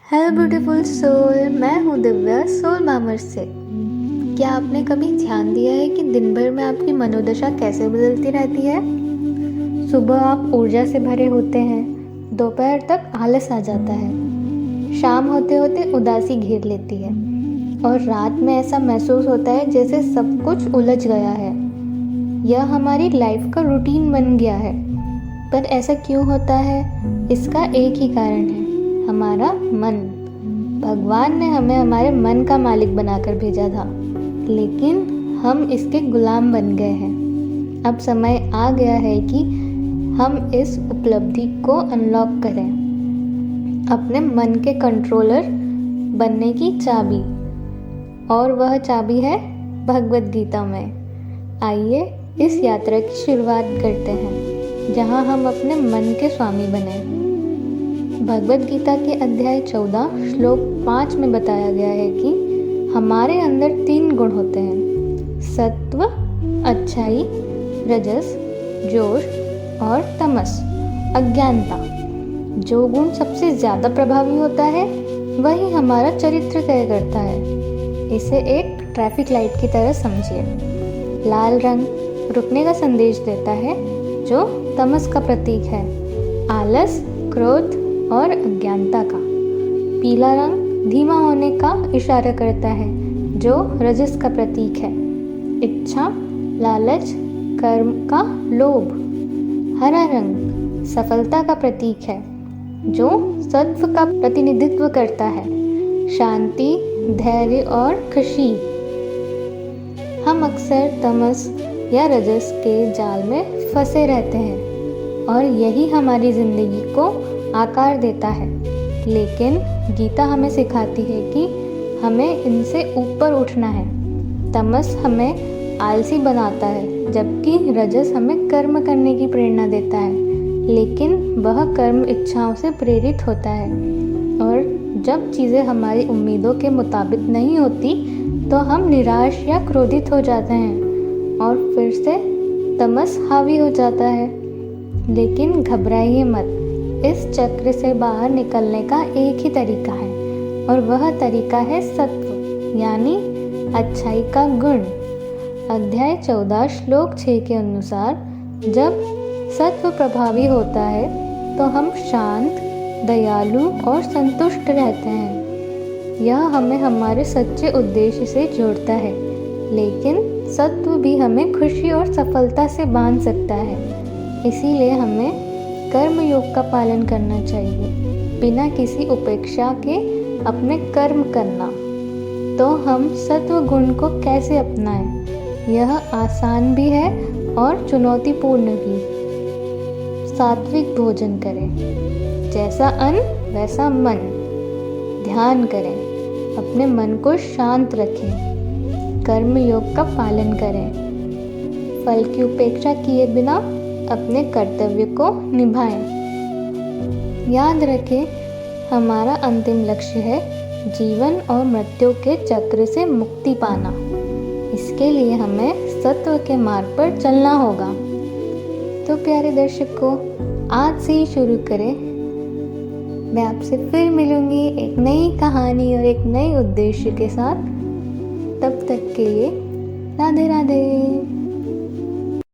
Hello beautiful soul, मैं हूँ Divya soul मामर से। क्या आपने कभी ध्यान दिया है कि दिन भर में आपकी मनोदशा कैसे बदलती रहती है? सुबह आप ऊर्जा से भरे होते हैं, दोपहर तक आलस आ जाता है, शाम होते होते उदासी घेर लेती है और रात में ऐसा महसूस होता है जैसे सब कुछ उलझ गया है। यह हमारी लाइफ का रूटीन बन गया है। पर ऐसा क्यों होता है? इसका एक ही कारण है, हमारा मन। भगवान ने हमें हमारे मन का मालिक बनाकर भेजा था, लेकिन हम इसके गुलाम बन गए हैं। अब समय आ गया है कि हम इस उपलब्धि को अनलॉक करें, अपने मन के कंट्रोलर बनने की चाबी। और वह चाबी है भगवद गीता में। आइए इस यात्रा की शुरुआत करते हैं, जहां हम अपने मन के स्वामी बने। भगवद गीता के अध्याय 14 श्लोक 5 में बताया गया है कि हमारे अंदर 3 गुण होते हैं: सत्व, अच्छाई, रजस, जोश और तमस, अज्ञानता। जो गुण सबसे ज़्यादा प्रभावी होता है वही हमारा चरित्र तय करता है। इसे एक ट्रैफिक लाइट की तरह समझिए। लाल रंग रुकने का संदेश देता है, जो तमस का प्रतीक है, आलस, क्रोध और अज्ञानता का। पीला रंग धीमा होने का इशारा करता है, जो रजस का प्रतीक है, इच्छा, लालच, कर्म का लोभ। हरा रंग सफलता का प्रतीक है, जो सत्व का प्रतिनिधित्व करता है, शांति, धैर्य और खुशी। हम अक्सर तमस या रजस के जाल में फंसे रहते हैं और यही हमारी जिंदगी को आकार देता है। लेकिन गीता हमें सिखाती है कि हमें इनसे ऊपर उठना है। तमस हमें आलसी बनाता है, जबकि रजस हमें कर्म करने की प्रेरणा देता है, लेकिन वह कर्म इच्छाओं से प्रेरित होता है। और जब चीज़ें हमारी उम्मीदों के मुताबिक नहीं होती तो हम निराश या क्रोधित हो जाते हैं और फिर से तमस हावी हो जाता है। लेकिन घबराइए मत, इस चक्र से बाहर निकलने का एक ही तरीका है, और वह तरीका है सत्व, यानी अच्छाई का गुण। अध्याय 14 श्लोक 6 के अनुसार, जब सत्व प्रभावी होता है तो हम शांत, दयालु और संतुष्ट रहते हैं। यह हमें हमारे सच्चे उद्देश्य से जोड़ता है, लेकिन सत्व भी हमें खुशी और सफलता से बांध सकता है। इसीलिए हमें कर्म योग का पालन करना चाहिए, बिना किसी उपेक्षा के अपने कर्म करना। तो हम सत्व गुण को कैसे अपनाएं? यह आसान भी है और चुनौतीपूर्ण भी। सात्विक भोजन करें, जैसा अन्न वैसा मन। ध्यान करें, अपने मन को शांत रखें। कर्म योग का पालन करें, फल की उपेक्षा किए बिना अपने कर्तव्य को निभाएं। याद रखें, हमारा अंतिम लक्ष्य है जीवन और मृत्यु के चक्र से मुक्ति पाना। इसके लिए हमें सत्व के मार्ग पर चलना होगा। तो प्यारे दर्शकों, आज से ही शुरू करें। मैं आपसे फिर मिलूंगी एक नई कहानी और एक नए उद्देश्य के साथ। तब तक के लिए राधे राधे।